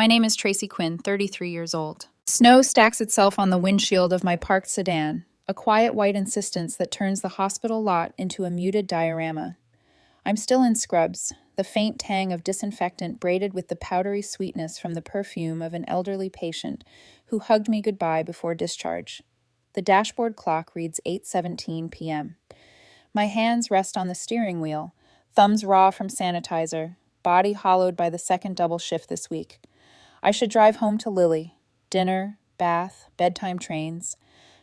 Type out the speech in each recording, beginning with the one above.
My name is Tracy Quinn, 33 years old. Snow stacks itself on the windshield of my parked sedan, a quiet white insistence that turns the hospital lot into a muted diorama. I'm still in scrubs, the faint tang of disinfectant braided with the powdery sweetness from the perfume of an elderly patient who hugged me goodbye before discharge. The dashboard clock reads 8:17 p.m. My hands rest on the steering wheel, thumbs raw from sanitizer, body hollowed by the second double shift this week. I should drive home to Lily. Dinner, bath, bedtime trains.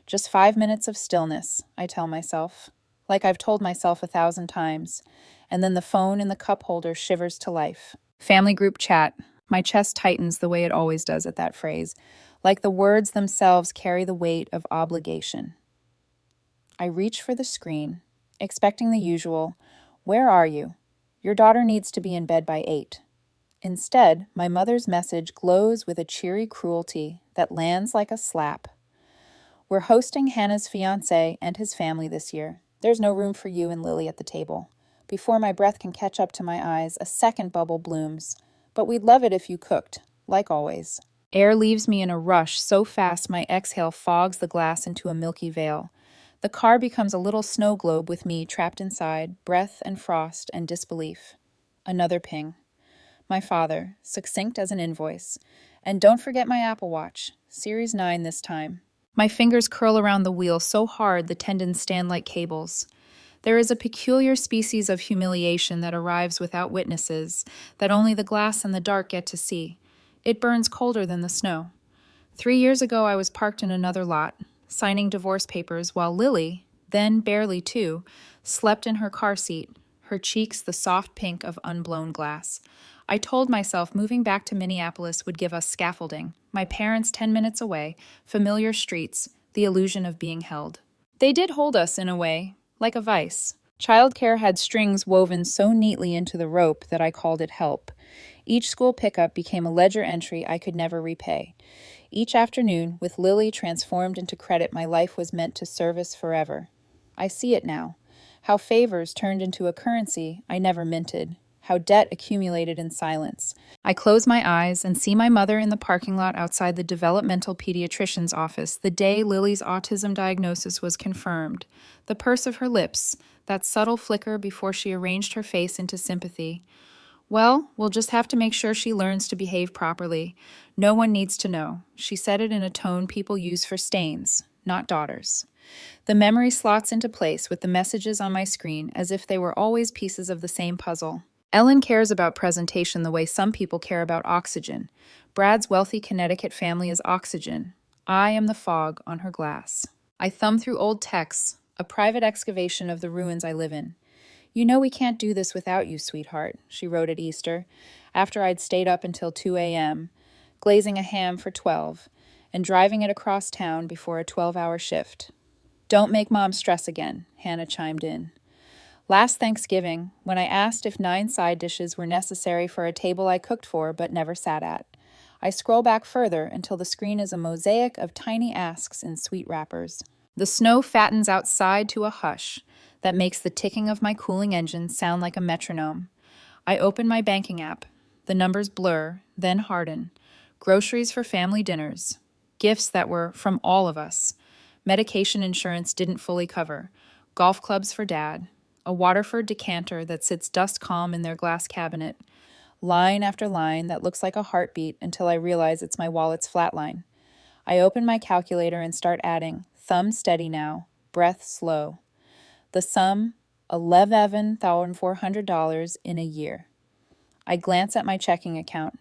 Just 5 minutes of stillness, I tell myself, like I've told myself 1,000 times, and then the phone in the cup holder shivers to life. Family group chat. My chest tightens the way it always does at that phrase, like the words themselves carry the weight of obligation. I reach for the screen, expecting the usual, "Where are you? Your daughter needs to be in bed by 8." Instead, my mother's message glows with a cheery cruelty that lands like a slap. "We're hosting Hannah's fiancé and his family this year. There's no room for you and Lily at the table." Before my breath can catch up to my eyes, a second bubble blooms. "But we'd love it if you cooked, like always." Air leaves me in a rush so fast my exhale fogs the glass into a milky veil. The car becomes a little snow globe with me trapped inside, breath and frost and disbelief. Another ping. My father, succinct as an invoice. "And don't forget my Apple Watch, Series 9 this time." My fingers curl around the wheel so hard the tendons stand like cables. There is a peculiar species of humiliation that arrives without witnesses, that only the glass and the dark get to see. It burns colder than the snow. 3 years ago I was parked in another lot, signing divorce papers while Lily, then barely 2, slept in her car seat, her cheeks the soft pink of unblown glass. I told myself moving back to Minneapolis would give us scaffolding, my parents 10 minutes away, familiar streets, the illusion of being held. They did hold us in a way, like a vice. Childcare had strings woven so neatly into the rope that I called it help. Each school pickup became a ledger entry I could never repay. Each afternoon, with Lily transformed into credit my life was meant to service forever. I see it now. How favors turned into a currency I never minted. How debt accumulated in silence. I close my eyes and see my mother in the parking lot outside the developmental pediatrician's office the day Lily's autism diagnosis was confirmed. The purse of her lips, that subtle flicker before she arranged her face into sympathy. "Well, we'll just have to make sure she learns to behave properly. No one needs to know." She said it in a tone people use for stains, not daughters. The memory slots into place with the messages on my screen as if they were always pieces of the same puzzle. Ellen cares about presentation the way some people care about oxygen. Brad's wealthy Connecticut family is oxygen. I am the fog on her glass. I thumb through old texts, a private excavation of the ruins I live in. "You know we can't do this without you, sweetheart," she wrote at Easter, after I'd stayed up until 2 a.m., glazing a ham for 12, and driving it across town before a 12-hour shift. "Don't make Mom stress again," Hannah chimed in. Last Thanksgiving, when I asked if 9 side dishes were necessary for a table I cooked for but never sat at, I scroll back further until the screen is a mosaic of tiny asks in sweet wrappers. The snow fattens outside to a hush that makes the ticking of my cooling engine sound like a metronome. I open my banking app. The numbers blur, then harden. Groceries for family dinners. Gifts that were from all of us. Medication insurance didn't fully cover. Golf clubs for Dad. A Waterford decanter that sits dust calm in their glass cabinet. Line after line that looks like a heartbeat until I realize it's my wallet's flatline. I open my calculator and start adding, thumb steady now, breath slow. The sum, $11,400 in a year. I glance at my checking account,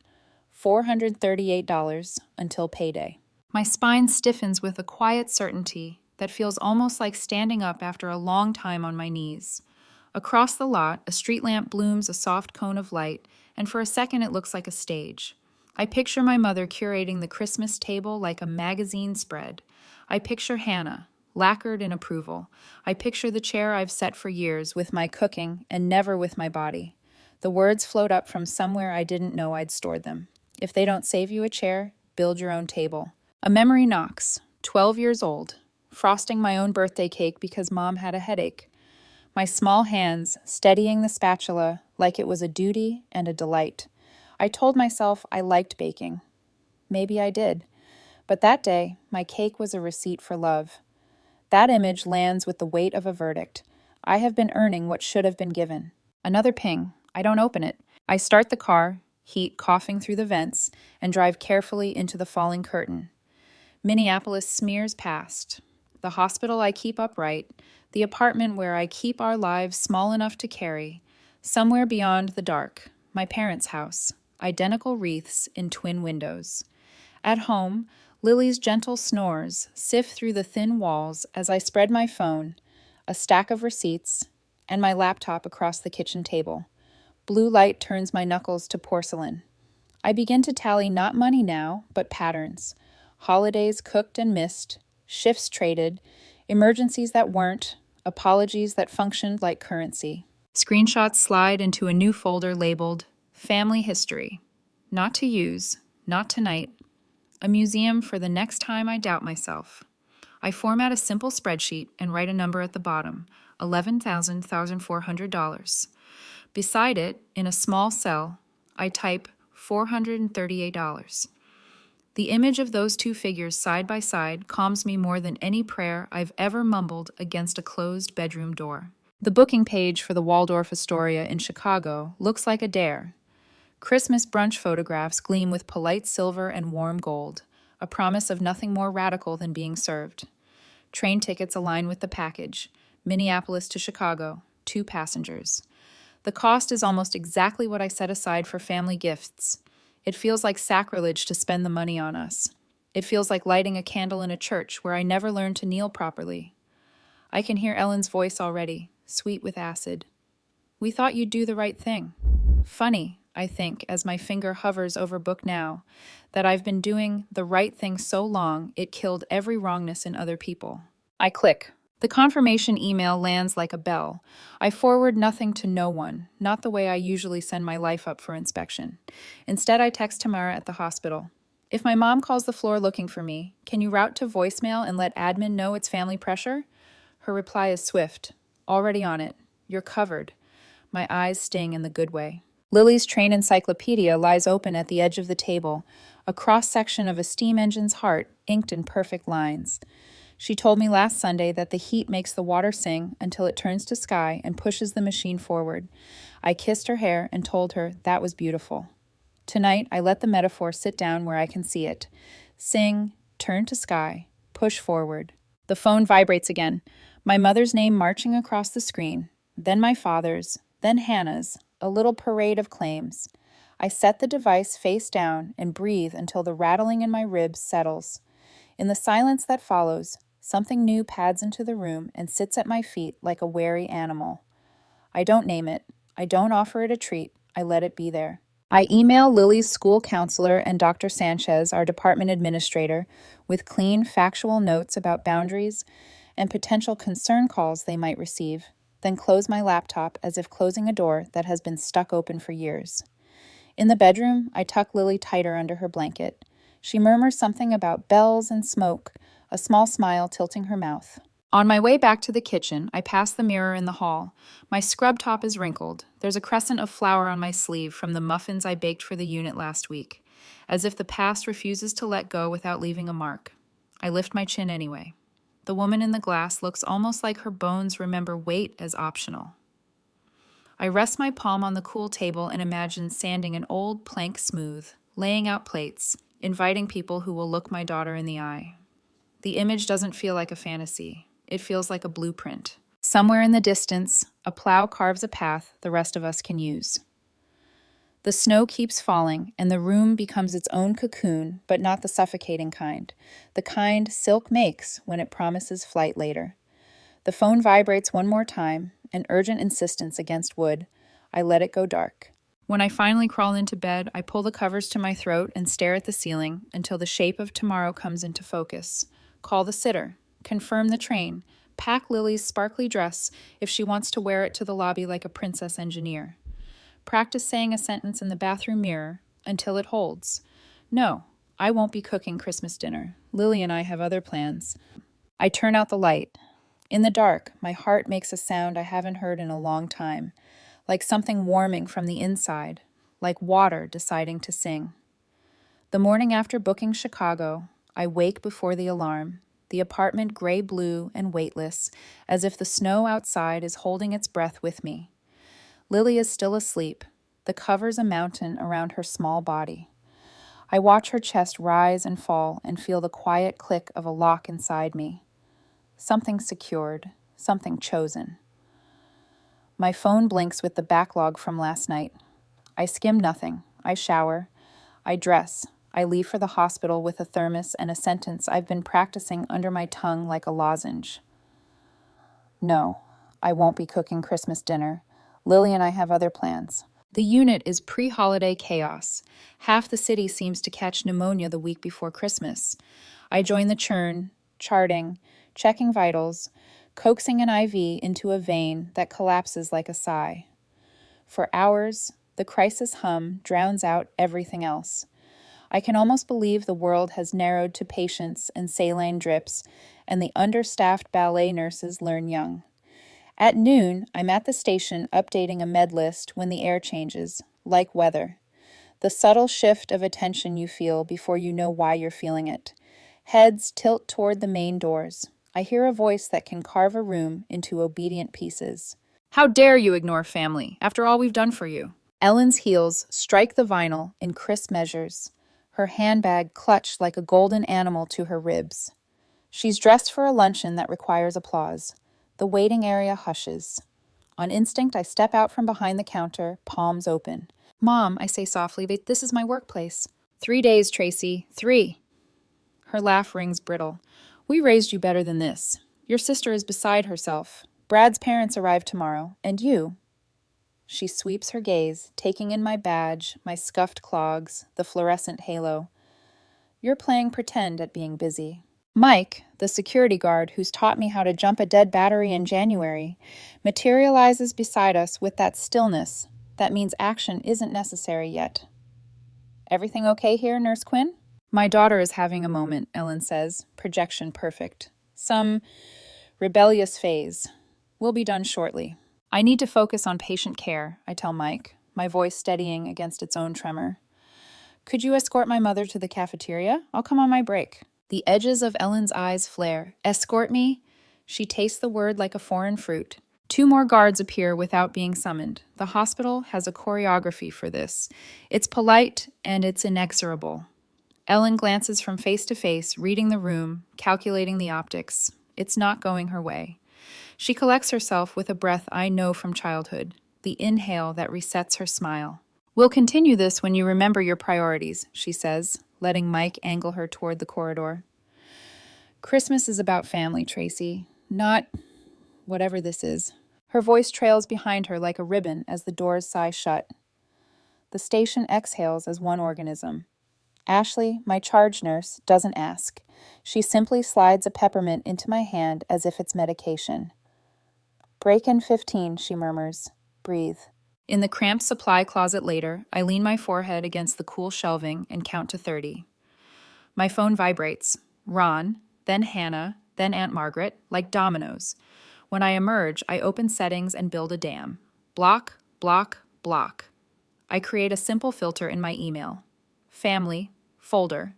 $438 until payday. My spine stiffens with a quiet certainty that feels almost like standing up after a long time on my knees. Across the lot, a street lamp blooms a soft cone of light, and for a second it looks like a stage. I picture my mother curating the Christmas table like a magazine spread. I picture Hannah, lacquered in approval. I picture the chair I've set for years with my cooking and never with my body. The words float up from somewhere I didn't know I'd stored them. If they don't save you a chair, build your own table. A memory knocks, 12 years old, frosting my own birthday cake because Mom had a headache. My small hands steadying the spatula like it was a duty and a delight. I told myself I liked baking. Maybe I did. But that day, my cake was a receipt for love. That image lands with the weight of a verdict. I have been earning what should have been given. Another ping. I don't open it. I start the car, heat coughing through the vents, and drive carefully into the falling curtain. Minneapolis smears past. The hospital I keep upright, the apartment where I keep our lives small enough to carry. Somewhere beyond the dark, my parents' house, identical wreaths in twin windows. At home, Lily's gentle snores sift through the thin walls as I spread my phone, a stack of receipts, and my laptop across the kitchen table. Blue light turns my knuckles to porcelain. I begin to tally not money now, but patterns. Holidays cooked and missed, shifts traded, emergencies that weren't, apologies that functioned like currency. Screenshots slide into a new folder labeled Family History. Not to use, not tonight. A museum for the next time I doubt myself. I format a simple spreadsheet and write a number at the bottom, $11,400. Beside it, in a small cell, I type $438. The image of those two figures side by side calms me more than any prayer I've ever mumbled against a closed bedroom door. The booking page for the Waldorf Astoria in Chicago looks like a dare. Christmas brunch photographs gleam with polite silver and warm gold, a promise of nothing more radical than being served. Train tickets align with the package, Minneapolis to Chicago, 2 passengers. The cost is almost exactly what I set aside for family gifts. It feels like sacrilege to spend the money on us. It feels like lighting a candle in a church where I never learned to kneel properly. I can hear Ellen's voice already, sweet with acid. We thought you'd do the right thing. Funny, I think, as my finger hovers over Book Now, that I've been doing the right thing so long it killed every wrongness in other people. I click. The confirmation email lands like a bell. I forward nothing to no one, not the way I usually send my life up for inspection. Instead, I text Tamara at the hospital. If my mom calls the floor looking for me, can you route to voicemail and let admin know it's family pressure? Her reply is swift. Already on it. You're covered. My eyes sting in the good way. Lily's train encyclopedia lies open at the edge of the table, a cross-section of a steam engine's heart inked in perfect lines. She told me last Sunday that the heat makes the water sing until it turns to sky and pushes the machine forward. I kissed her hair and told her that was beautiful. Tonight, I let the metaphor sit down where I can see it. Sing, turn to sky, push forward. The phone vibrates again, my mother's name marching across the screen, then my father's, then Hannah's, a little parade of claims. I set the device face down and breathe until the rattling in my ribs settles. In the silence that follows, something new pads into the room and sits at my feet like a wary animal. I don't name it. I don't offer it a treat. I let it be there. I email Lily's school counselor and Dr. Sanchez, our department administrator, with clean, factual notes about boundaries and potential concern calls they might receive, then close my laptop as if closing a door that has been stuck open for years. In the bedroom, I tuck Lily tighter under her blanket. She murmurs something about bells and smoke, a small smile tilting her mouth. On my way back to the kitchen, I pass the mirror in the hall. My scrub top is wrinkled. There's a crescent of flour on my sleeve from the muffins I baked for the unit last week, as if the past refuses to let go without leaving a mark. I lift my chin anyway. The woman in the glass looks almost like her bones remember weight as optional. I rest my palm on the cool table and imagine sanding an old plank smooth, laying out plates, inviting people who will look my daughter in the eye. The image doesn't feel like a fantasy. It feels like a blueprint. Somewhere in the distance, a plow carves a path the rest of us can use. The snow keeps falling, and the room becomes its own cocoon, but not the suffocating kind. The kind silk makes when it promises flight later. The phone vibrates one more time, an urgent insistence against wood. I let it go dark. When I finally crawl into bed, I pull the covers to my throat and stare at the ceiling until the shape of tomorrow comes into focus. Call the sitter. Confirm the train. Pack Lily's sparkly dress if she wants to wear it to the lobby like a princess engineer. Practice saying a sentence in the bathroom mirror until it holds. No, I won't be cooking Christmas dinner. Lily and I have other plans. I turn out the light. In the dark, my heart makes a sound I haven't heard in a long time, like something warming from the inside, like water deciding to sing. The morning after booking Chicago, I wake before the alarm, the apartment gray-blue and weightless, as if the snow outside is holding its breath with me. Lily is still asleep, the covers a mountain around her small body. I watch her chest rise and fall and feel the quiet click of a lock inside me. Something secured, something chosen. My phone blinks with the backlog from last night. I skim nothing. I shower. I dress. I leave for the hospital with a thermos and a sentence I've been practicing under my tongue like a lozenge. No, I won't be cooking Christmas dinner. Lily and I have other plans. The unit is pre-holiday chaos. Half the city seems to catch pneumonia the week before Christmas. I join the churn, charting, checking vitals, coaxing an IV into a vein that collapses like a sigh. For hours, the crisis hum drowns out everything else. I can almost believe the world has narrowed to patients and saline drips, and the understaffed ballet nurses learn young. At noon, I'm at the station updating a med list when the air changes, like weather. The subtle shift of attention you feel before you know why you're feeling it. Heads tilt toward the main doors. I hear a voice that can carve a room into obedient pieces. How dare you ignore family, after all we've done for you? Ellen's heels strike the vinyl in crisp measures, her handbag clutched like a golden animal to her ribs. She's dressed for a luncheon that requires applause. The waiting area hushes. On instinct, I step out from behind the counter, palms open. Mom, I say softly, but this is my workplace. 3 days, Tracy. 3. Her laugh rings brittle. We raised you better than this. Your sister is beside herself. Brad's parents arrive tomorrow. And you? She sweeps her gaze, taking in my badge, my scuffed clogs, the fluorescent halo. You're playing pretend at being busy. Mike, the security guard who's taught me how to jump a dead battery in January, materializes beside us with that stillness that means action isn't necessary yet. Everything okay here, Nurse Quinn? My daughter is having a moment, Ellen says, projection perfect. Some rebellious phase. We'll be done shortly. I need to focus on patient care, I tell Mike, my voice steadying against its own tremor. Could you escort my mother to the cafeteria? I'll come on my break. The edges of Ellen's eyes flare. Escort me? She tastes the word like a foreign fruit. 2 more guards appear without being summoned. The hospital has a choreography for this. It's polite and it's inexorable. Ellen glances from face to face, reading the room, calculating the optics. It's not going her way. She collects herself with a breath I know from childhood, the inhale that resets her smile. We'll continue this when you remember your priorities, she says, letting Mike angle her toward the corridor. Christmas is about family, Tracy, not whatever this is. Her voice trails behind her like a ribbon as the doors sigh shut. The station exhales as one organism. Ashley, my charge nurse, doesn't ask. She simply slides a peppermint into my hand as if it's medication. Break in 15, she murmurs. Breathe. In the cramped supply closet later, I lean my forehead against the cool shelving and count to 30. My phone vibrates. Ron, then Hannah, then Aunt Margaret, like dominoes. When I emerge, I open settings and build a dam. Block, block, block. I create a simple filter in my email. Family, folder.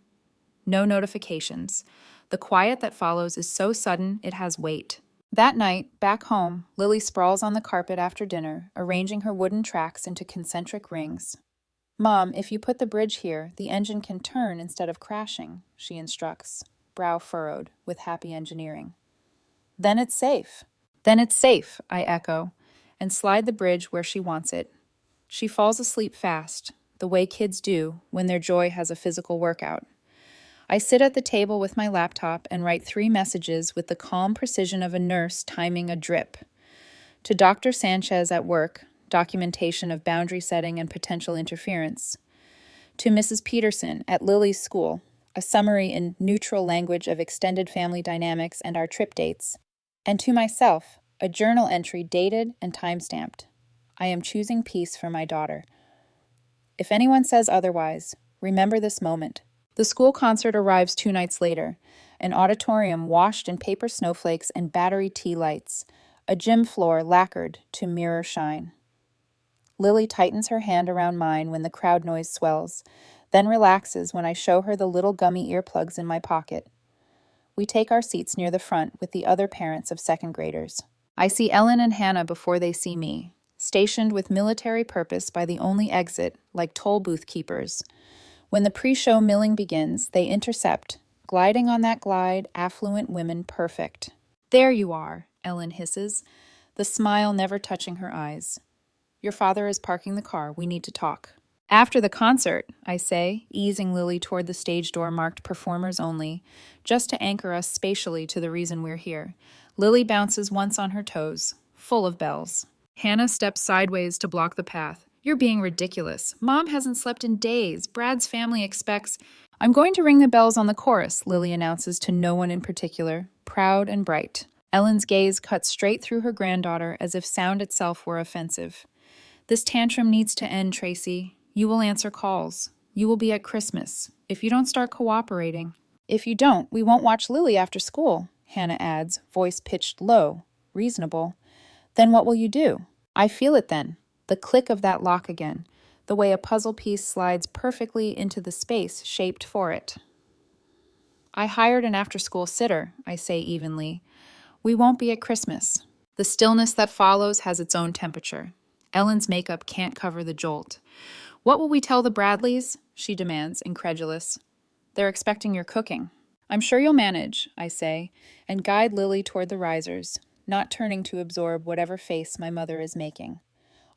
No notifications. The quiet that follows is so sudden it has weight. That night, back home, Lily sprawls on the carpet after dinner, arranging her wooden tracks into concentric rings. Mom, if you put the bridge here, the engine can turn instead of crashing, she instructs, brow furrowed with happy engineering. Then it's safe. Then it's safe, I echo, and slide the bridge where she wants it. She falls asleep fast, the way kids do when their joy has a physical workout. I sit at the table with my laptop and write 3 messages with the calm precision of a nurse timing a drip. To Dr. Sanchez at work, documentation of boundary setting and potential interference. To Mrs. Peterson at Lily's school, a summary in neutral language of extended family dynamics and our trip dates. And to myself, a journal entry dated and time-stamped. I am choosing peace for my daughter. If anyone says otherwise, remember this moment. The school concert arrives 2 nights later, an auditorium washed in paper snowflakes and battery tea lights, a gym floor lacquered to mirror shine. Lily tightens her hand around mine when the crowd noise swells. then relaxes when I show her the little gummy earplugs in my pocket. We take our seats near the front with the other parents of second graders. I see Ellen and Hannah before they see me, stationed with military purpose by the only exit, like toll booth keepers. When the pre-show milling begins, they intercept, gliding on that glide, affluent women perfect. "There you are," Ellen hisses, the smile never touching her eyes. "Your father is parking the car. We need to talk." "After the concert," I say, easing Lily toward the stage door marked performers only, just to anchor us spatially to the reason we're here. Lily bounces once on her toes, full of bells. Hannah steps sideways to block the path. "You're being ridiculous. Mom hasn't slept in days. Brad's family expects—" "I'm going to ring the bells on the chorus," Lily announces to no one in particular, proud and bright. Ellen's gaze cuts straight through her granddaughter as if sound itself were offensive. "This tantrum needs to end, Tracy. You will answer calls. You will be at Christmas. If you don't start cooperating—" "If you don't, we won't watch Lily after school," Hannah adds, voice pitched low, reasonable. "Then what will you do?" I feel it then, the click of that lock again, the way a puzzle piece slides perfectly into the space shaped for it. "I hired an after-school sitter," I say evenly. "We won't be at Christmas." The stillness that follows has its own temperature. Ellen's makeup can't cover the jolt. "What will we tell the Bradleys?" she demands, incredulous. "They're expecting your cooking." "I'm sure you'll manage," I say, and guide Lily toward the risers, not turning to absorb whatever face my mother is making.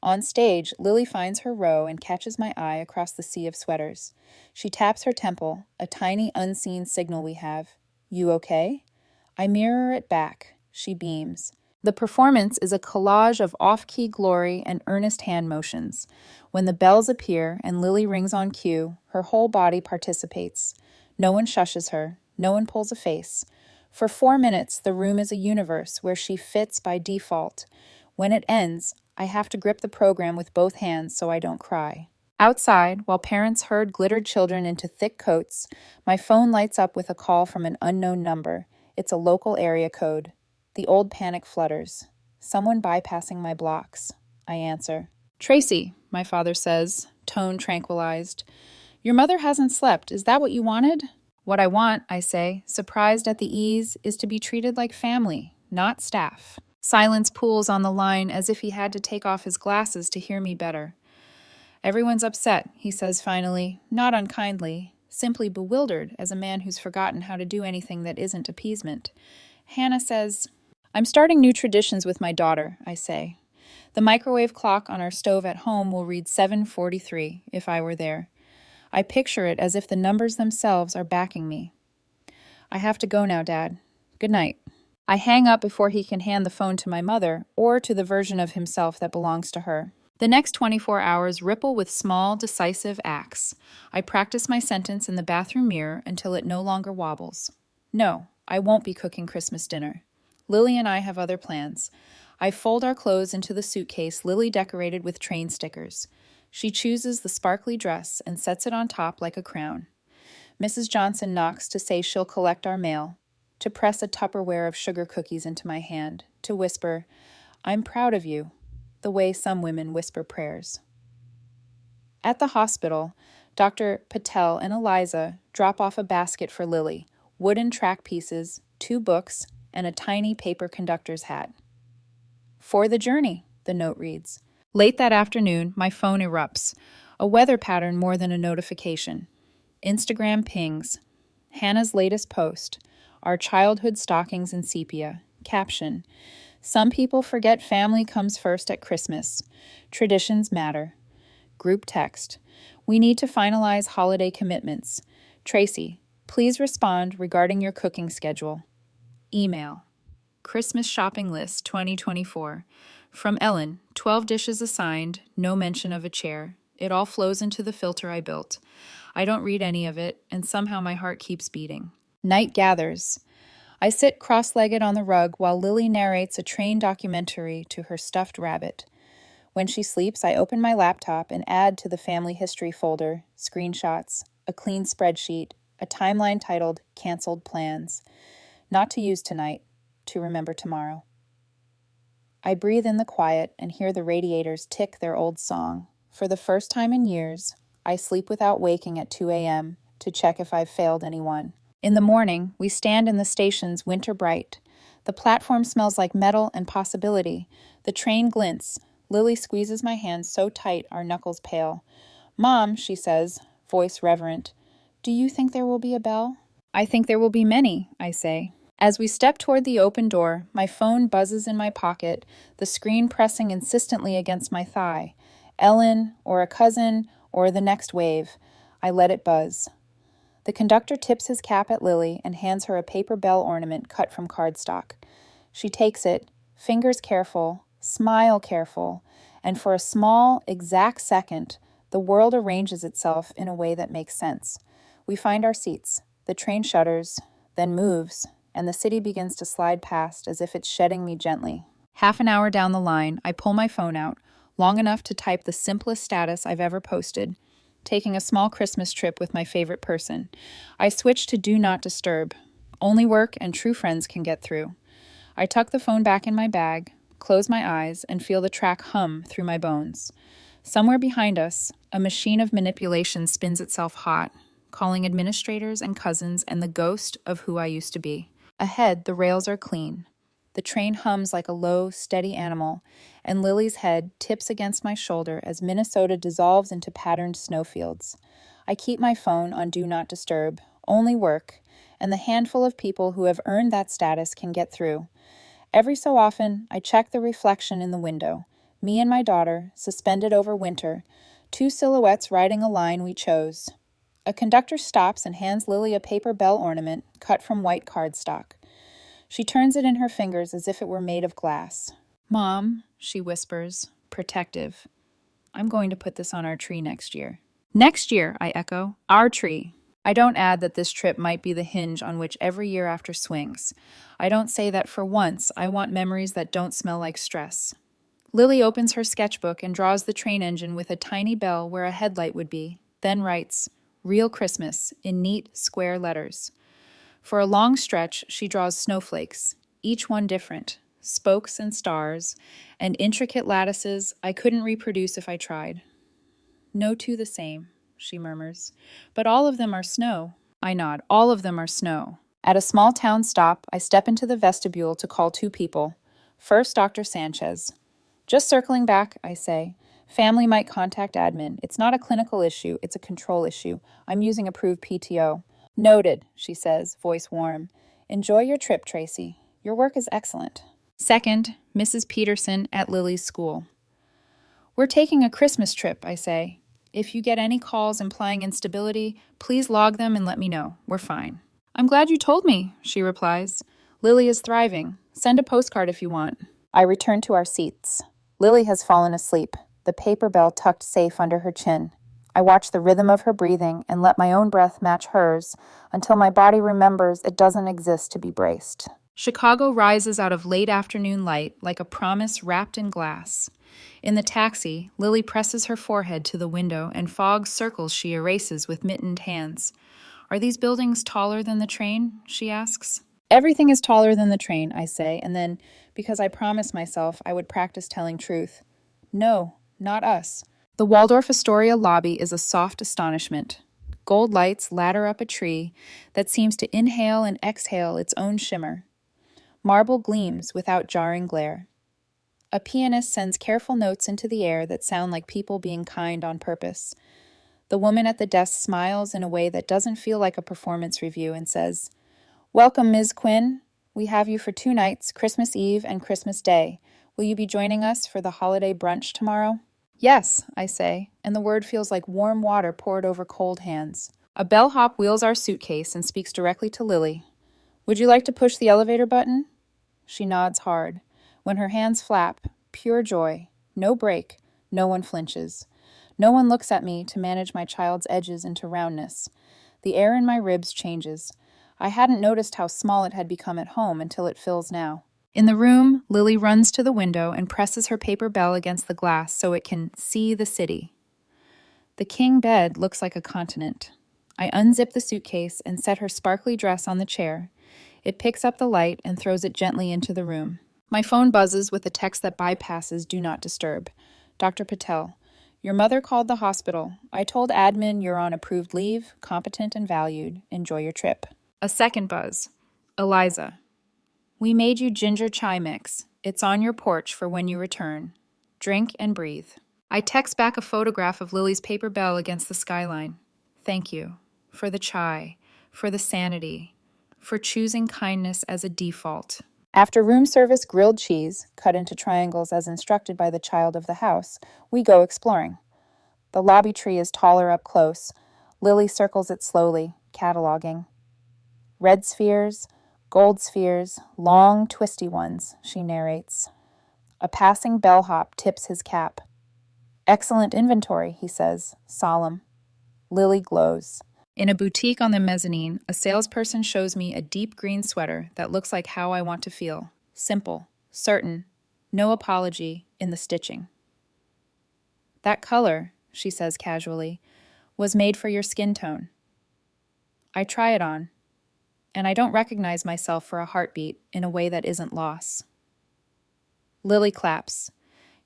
On stage, Lily finds her row and catches my eye across the sea of sweaters. She taps her temple, a tiny unseen signal we have. "You okay?" I mirror it back. She beams. The performance is a collage of off-key glory and earnest hand motions. When the bells appear and Lily rings on cue, her whole body participates. No one shushes her. No one pulls a face. For 4 minutes, the room is a universe where she fits by default. When it ends, I have to grip the program with both hands so I don't cry. Outside, while parents herd glittered children into thick coats, my phone lights up with a call from an unknown number. It's a local area code. The old panic flutters. Someone bypassing my blocks. I answer. "Tracy," my father says, tone tranquilized. "Your mother hasn't slept. Is that what you wanted?" "What I want," I say, surprised at the ease, "is to be treated like family, not staff." Silence pools on the line as if he had to take off his glasses to hear me better. "Everyone's upset," he says finally, not unkindly, simply bewildered as a man who's forgotten how to do anything that isn't appeasement. Hannah says, "I'm starting new traditions with my daughter," I say. The microwave clock on our stove at home will read 7:43 if I were there. I picture it as if the numbers themselves are backing me. "I have to go now, Dad. Good night." I hang up before he can hand the phone to my mother or to the version of himself that belongs to her. The next 24 hours ripple with small, decisive acts. I practice my sentence in the bathroom mirror until it no longer wobbles. No, I won't be cooking Christmas dinner. Lily and I have other plans. I fold our clothes into the suitcase Lily decorated with train stickers. She chooses the sparkly dress and sets it on top like a crown. Mrs. Johnson knocks to say she'll collect our mail, to press a Tupperware of sugar cookies into my hand, to whisper, "I'm proud of you," the way some women whisper prayers. At the hospital, Dr. Patel and Eliza drop off a basket for Lily, wooden track pieces, 2 books, and a tiny paper conductor's hat. "For the journey," the note reads. Late that afternoon, my phone erupts, a weather pattern more than a notification. Instagram pings. Hannah's latest post, our childhood stockings in sepia. Caption, "Some people forget family comes first at Christmas. Traditions matter." Group text, "We need to finalize holiday commitments. Tracy, please respond regarding your cooking schedule." Email, "Christmas shopping list 2024. From Ellen, 12 dishes assigned, no mention of a chair. It all flows into the filter I built. I don't read any of it, and somehow my heart keeps beating." Night gathers. I sit cross-legged on the rug while Lily narrates a train documentary to her stuffed rabbit. When she sleeps, I open my laptop and add to the family history folder screenshots, a clean spreadsheet, a timeline titled "Canceled Plans." Not to use tonight, to remember tomorrow. I breathe in the quiet and hear the radiators tick their old song. For the first time in years, I sleep without waking at 2 a.m. to check if I've failed anyone. In the morning, we stand in the station's winter bright. The platform smells like metal and possibility. The train glints. Lily squeezes my hands so tight our knuckles pale. "Mom," she says, voice reverent, "do you think there will be a bell?" "I think there will be many," I say. As we step toward the open door, my phone buzzes in my pocket, the screen pressing insistently against my thigh. Ellen, or a cousin, or the next wave. I let it buzz. The conductor tips his cap at Lily and hands her a paper bell ornament cut from cardstock. She takes it, fingers careful, smile careful, and for a small, exact second, the world arranges itself in a way that makes sense. We find our seats. The train shudders, then moves, and the city begins to slide past as if it's shedding me gently. Half an hour down the line, I pull my phone out, long enough to type the simplest status I've ever posted. Taking a small Christmas trip with my favorite person. I switch to Do Not Disturb. Only work and true friends can get through. I tuck the phone back in my bag, close my eyes, and feel the track hum through my bones. Somewhere behind us, a machine of manipulation spins itself hot, calling administrators and cousins and the ghost of who I used to be. Ahead, the rails are clean. The train hums like a low, steady animal, and Lily's head tips against my shoulder as Minnesota dissolves into patterned snowfields. I keep my phone on Do Not Disturb, only work, and the handful of people who have earned that status can get through. Every so often, I check the reflection in the window. Me and my daughter, suspended over winter, two silhouettes riding a line we chose. A conductor stops and hands Lily a paper bell ornament cut from white cardstock. She turns it in her fingers as if it were made of glass. "Mom," she whispers, protective, "I'm going to put this on our tree next year." "Next year," I echo. "Our tree." I don't add that this trip might be the hinge on which every year after swings. I don't say that for once I want memories that don't smell like stress. Lily opens her sketchbook and draws the train engine with a tiny bell where a headlight would be, then writes, "Real Christmas," in neat, square letters. For a long stretch, she draws snowflakes, each one different, spokes and stars, and intricate lattices I couldn't reproduce if I tried. "No two the same," she murmurs. "But all of them are snow." I nod. All of them are snow. At a small town stop, I step into the vestibule to call two people. First, Dr. Sanchez. "Just circling back," I say. "Family might contact admin. It's not a clinical issue, it's a control issue. I'm using approved PTO." "Noted," she says, voice warm. "Enjoy your trip, Tracy. Your work is excellent." Second, Mrs. Peterson at Lily's school. "We're taking a Christmas trip," I say. "If you get any calls implying instability, please log them and let me know. We're fine." "I'm glad you told me," she replies. "Lily is thriving. Send a postcard if you want." I return to our seats. Lily has fallen asleep, the paper bell tucked safe under her chin. I watch the rhythm of her breathing and let my own breath match hers until my body remembers it doesn't exist to be braced. Chicago rises out of late afternoon light like a promise wrapped in glass. In the taxi, Lily presses her forehead to the window and fog circles she erases with mittened hands. "Are these buildings taller than the train?" she asks. "Everything is taller than the train," I say, and then, because I promised myself I would practice telling truth, "No, not us." The Waldorf Astoria lobby is a soft astonishment. Gold lights ladder up a tree that seems to inhale and exhale its own shimmer. Marble gleams without jarring glare. A pianist sends careful notes into the air that sound like people being kind on purpose. The woman at the desk smiles in a way that doesn't feel like a performance review and says, "Welcome, Ms. Quinn. We have you for 2 nights, Christmas Eve and Christmas Day. Will you be joining us for the holiday brunch tomorrow?" "Yes," I say, and the word feels like warm water poured over cold hands. A bellhop wheels our suitcase and speaks directly to Lily. "Would you like to push the elevator button?" She nods hard. When her hands flap, pure joy, no break, no one flinches. No one looks at me to manage my child's edges into roundness. The air in my ribs changes. I hadn't noticed how small it had become at home until it fills now. In the room, Lily runs to the window and presses her paper bell against the glass so it can see the city. The king bed looks like a continent. I unzip the suitcase and set her sparkly dress on the chair. It picks up the light and throws it gently into the room. My phone buzzes with a text that bypasses Do Not Disturb. "Dr. Patel, Your mother called the hospital. I told admin you're on approved leave, competent and valued. Enjoy your trip. A second buzz. Eliza. We made you ginger chai mix. It's on your porch for when you return. Drink and breathe. I text back a photograph of Lily's paper bell against the skyline. Thank you. For the chai. For the sanity. For choosing kindness as a default. After room service grilled cheese, cut into triangles as instructed by the child of the house, we go exploring. The lobby tree is taller up close. Lily circles it slowly, cataloging. Red spheres, gold spheres, long, twisty ones, she narrates. A passing bellhop tips his cap. Excellent inventory, he says, solemn. Lily glows. In a boutique on the mezzanine, a salesperson shows me a deep green sweater that looks like how I want to feel. Simple, certain, no apology in the stitching. That color, she says casually, was made for your skin tone. I try it on, and I don't recognize myself for a heartbeat in a way that isn't loss. Lily claps.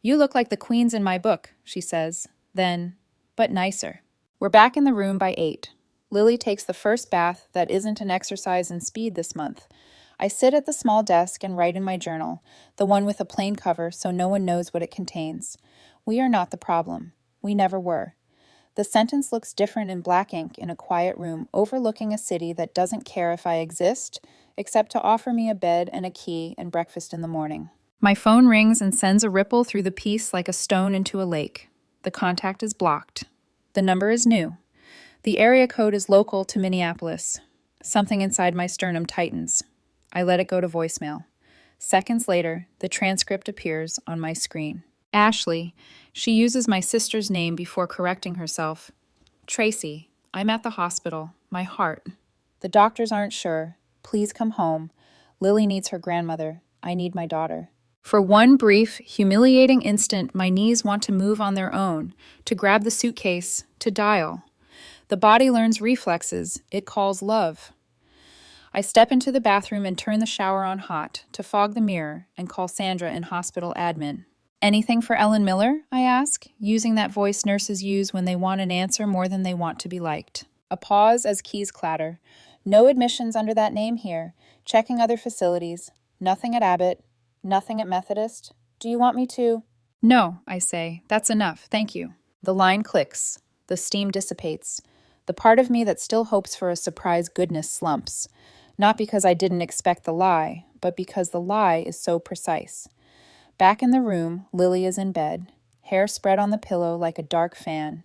You look like the queens in my book, she says, then, but nicer. We're back in the room by 8. Lily takes the first bath that isn't an exercise in speed this month. I sit at the small desk and write in my journal, the one with a plain cover so no one knows what it contains. We are not the problem. We never were. The sentence looks different in black ink in a quiet room overlooking a city that doesn't care if I exist, except to offer me a bed and a key and breakfast in the morning. My phone rings and sends a ripple through the piece like a stone into a lake. The contact is blocked. The number is new. The area code is local to Minneapolis. Something inside my sternum tightens. I let it go to voicemail. Seconds later, the transcript appears on my screen. Ashley. She uses my sister's name before correcting herself. Tracy. I'm at the hospital. My heart. The doctors aren't sure. Please come home. Lily needs her grandmother. I need my daughter. For one brief, humiliating instant, my knees want to move on their own, to grab the suitcase, to dial. The body learns reflexes. It calls love. I step into the bathroom and turn the shower on hot to fog the mirror and call Sandra in hospital admin. Anything for Ellen Miller? I ask, using that voice nurses use when they want an answer more than they want to be liked. A pause as keys clatter. No admissions under that name here. Checking other facilities. Nothing at Abbott. Nothing at Methodist. Do you want me to? No, I say. That's enough. Thank you. The line clicks. The steam dissipates. The part of me that still hopes for a surprise goodness slumps. Not because I didn't expect the lie, but because the lie is so precise. Back in the room, Lily is in bed, hair spread on the pillow like a dark fan.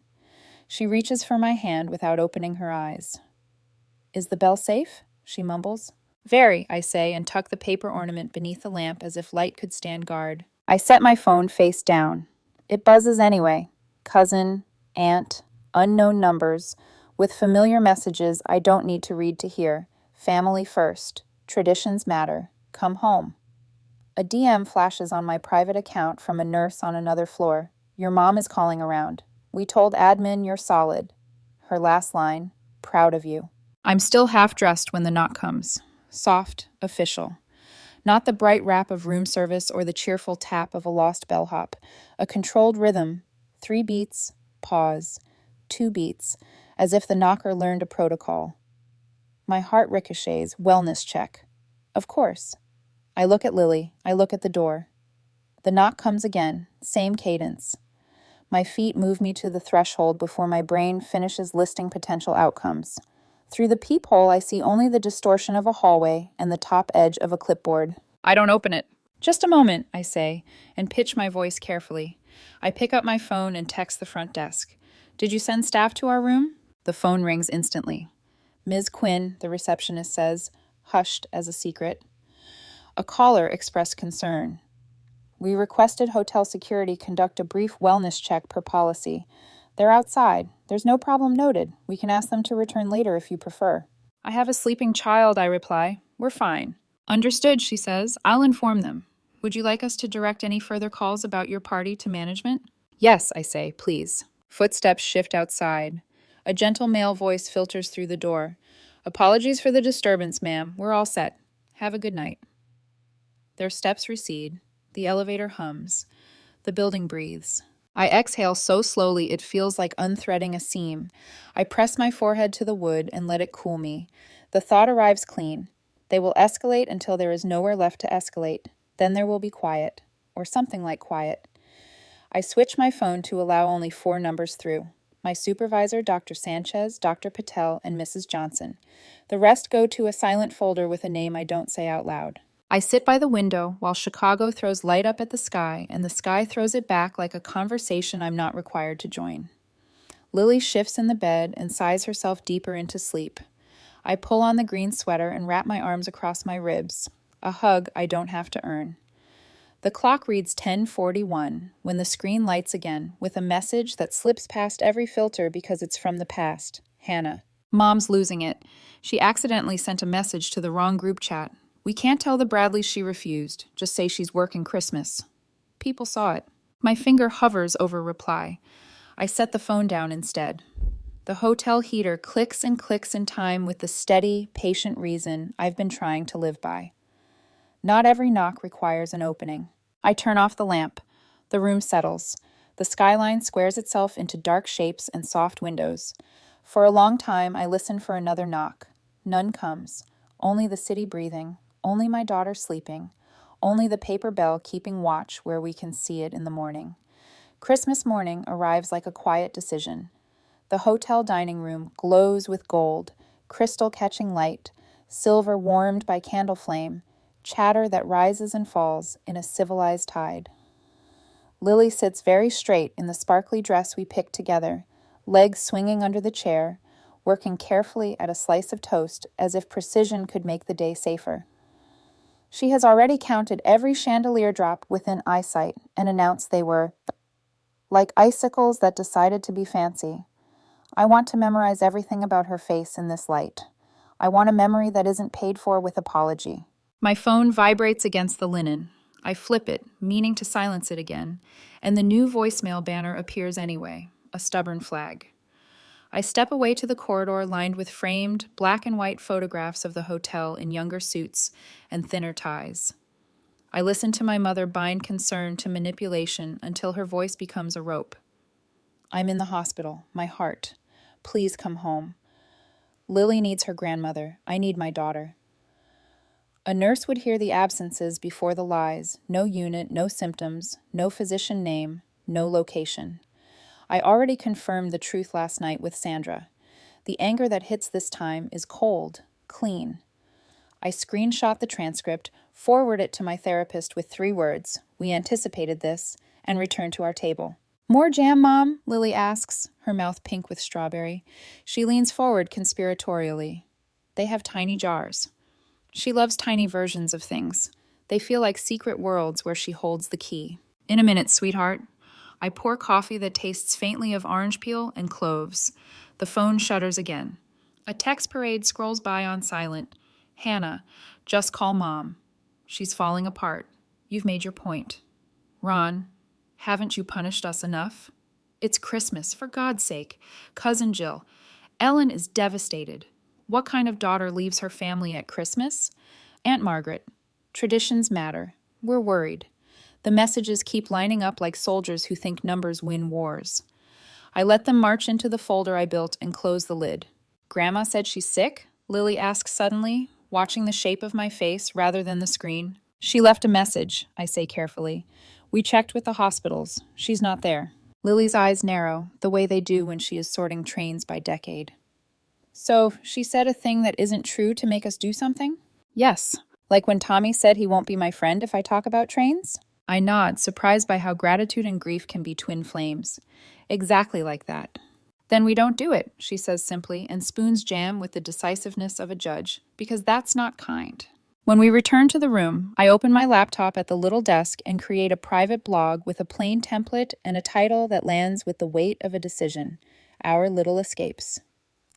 She reaches for my hand without opening her eyes. Is the bell safe? She mumbles. Very, I say, and tuck the paper ornament beneath the lamp as if light could stand guard. I set my phone face down. It buzzes anyway. Cousin, aunt, unknown numbers, with familiar messages I don't need to read to hear. Family first. Traditions matter. Come home. A DM flashes on my private account from a nurse on another floor. Your mom is calling around. We told admin you're solid. Her last line, proud of you. I'm still half dressed when the knock comes. Soft, official. Not the bright rap of room service or the cheerful tap of a lost bellhop. A controlled rhythm. 3 beats, pause. 2 beats, as if the knocker learned a protocol. My heart ricochets, wellness check. Of course. I look at Lily. I look at the door. The knock comes again, same cadence. My feet move me to the threshold before my brain finishes listing potential outcomes. Through the peephole, I see only the distortion of a hallway and the top edge of a clipboard. I don't open it. Just a moment, I say, and pitch my voice carefully. I pick up my phone and text the front desk. Did you send staff to our room? The phone rings instantly. Ms. Quinn, the receptionist says, hushed as a secret. A caller expressed concern. We requested hotel security conduct a brief wellness check per policy. They're outside. There's no problem noted. We can ask them to return later if you prefer. I have a sleeping child, I reply. We're fine. Understood, she says. I'll inform them. Would you like us to direct any further calls about your party to management? Yes, I say, please. Footsteps shift outside. A gentle male voice filters through the door. Apologies for the disturbance, ma'am. We're all set. Have a good night. Their steps recede. The elevator hums. The building breathes. I exhale so slowly it feels like unthreading a seam. I press my forehead to the wood and let it cool me. The thought arrives clean. They will escalate until there is nowhere left to escalate. Then there will be quiet, or something like quiet. I switch my phone to allow only 4 numbers through. My supervisor, Dr. Sanchez, Dr. Patel, and Mrs. Johnson. The rest go to a silent folder with a name I don't say out loud. I sit by the window while Chicago throws light up at the sky, and the sky throws it back like a conversation I'm not required to join. Lily shifts in the bed and sighs herself deeper into sleep. I pull on the green sweater and wrap my arms across my ribs, a hug I don't have to earn. The clock reads 10:41 when the screen lights again with a message that slips past every filter because it's from the past. Hannah. Mom's losing it. She accidentally sent a message to the wrong group chat. We can't tell the Bradleys she refused. Just say she's working Christmas. People saw it. My finger hovers over reply. I set the phone down instead. The hotel heater clicks and clicks in time with the steady, patient reason I've been trying to live by. Not every knock requires an opening. I turn off the lamp. The room settles. The skyline squares itself into dark shapes and soft windows. For a long time, I listen for another knock. None comes. Only the city breathing. Only my daughter sleeping. Only the paper bell keeping watch where we can see it in the morning. Christmas morning arrives like a quiet decision. The hotel dining room glows with gold, crystal catching light, silver warmed by candle flame, chatter that rises and falls in a civilized tide. Lily sits very straight in the sparkly dress we picked together, legs swinging under the chair, working carefully at a slice of toast as if precision could make the day safer. She has already counted every chandelier drop within eyesight and announced they were like icicles that decided to be fancy. I want to memorize everything about her face in this light. I want a memory that isn't paid for with apology. My phone vibrates against the linen. I flip it, meaning to silence it again, and the new voicemail banner appears anyway, a stubborn flag. I step away to the corridor lined with framed, black and white photographs of the hotel in younger suits and thinner ties. I listen to my mother bind concern to manipulation until her voice becomes a rope. I'm in the hospital, my heart. Please come home. Lily needs her grandmother. I need my daughter. A nurse would hear the absences before the lies. No unit, no symptoms, no physician name, no location. I already confirmed the truth last night with Sandra. The anger that hits this time is cold, clean. I screenshot the transcript, forward it to my therapist with 3 words, "We anticipated this," and return to our table. "More jam, Mom?" Lily asks, her mouth pink with strawberry. She leans forward conspiratorially. They have tiny jars. She loves tiny versions of things. They feel like secret worlds where she holds the key. In a minute, sweetheart. I pour coffee that tastes faintly of orange peel and cloves. The phone shudders again. A text parade scrolls by on silent. Hannah, just call Mom. She's falling apart. You've made your point. Ron, haven't you punished us enough? It's Christmas, for God's sake. Cousin Jill. Ellen is devastated. What kind of daughter leaves her family at Christmas? Aunt Margaret. Traditions matter. We're worried. The messages keep lining up like soldiers who think numbers win wars. I let them march into the folder I built and close the lid. Grandma said she's sick? Lily asks suddenly, watching the shape of my face rather than the screen. She left a message, I say carefully. We checked with the hospitals. She's not there. Lily's eyes narrow, the way they do when she is sorting trains by decade. So, she said a thing that isn't true to make us do something? Yes. Like when Tommy said he won't be my friend if I talk about trains? I nod, surprised by how gratitude and grief can be twin flames. Exactly like that. Then we don't do it, she says simply, and spoons jam with the decisiveness of a judge, because that's not kind. When we return to the room, I open my laptop at the little desk and create a private blog with a plain template and a title that lands with the weight of a decision, Our Little Escapes.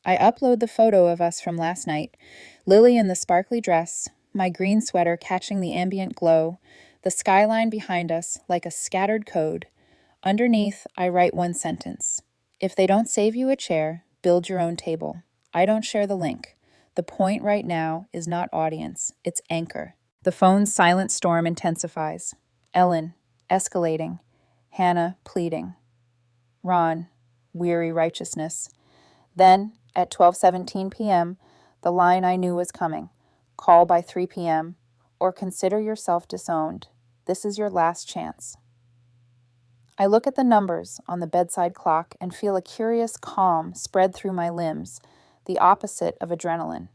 I upload the photo of us from last night, Lily in the sparkly dress, my green sweater catching the ambient glow, the skyline behind us like a scattered code. Underneath, I write one sentence. If they don't save you a chair, build your own table. I don't share the link. The point right now is not audience, it's anchor. The phone's silent storm intensifies. Ellen, escalating. Hannah, pleading. Ron, weary righteousness. Then, at 12:17 p.m., the line I knew was coming. Call by 3 p.m., or consider yourself disowned. This is your last chance. I look at the numbers on the bedside clock and feel a curious calm spread through my limbs, the opposite of adrenaline.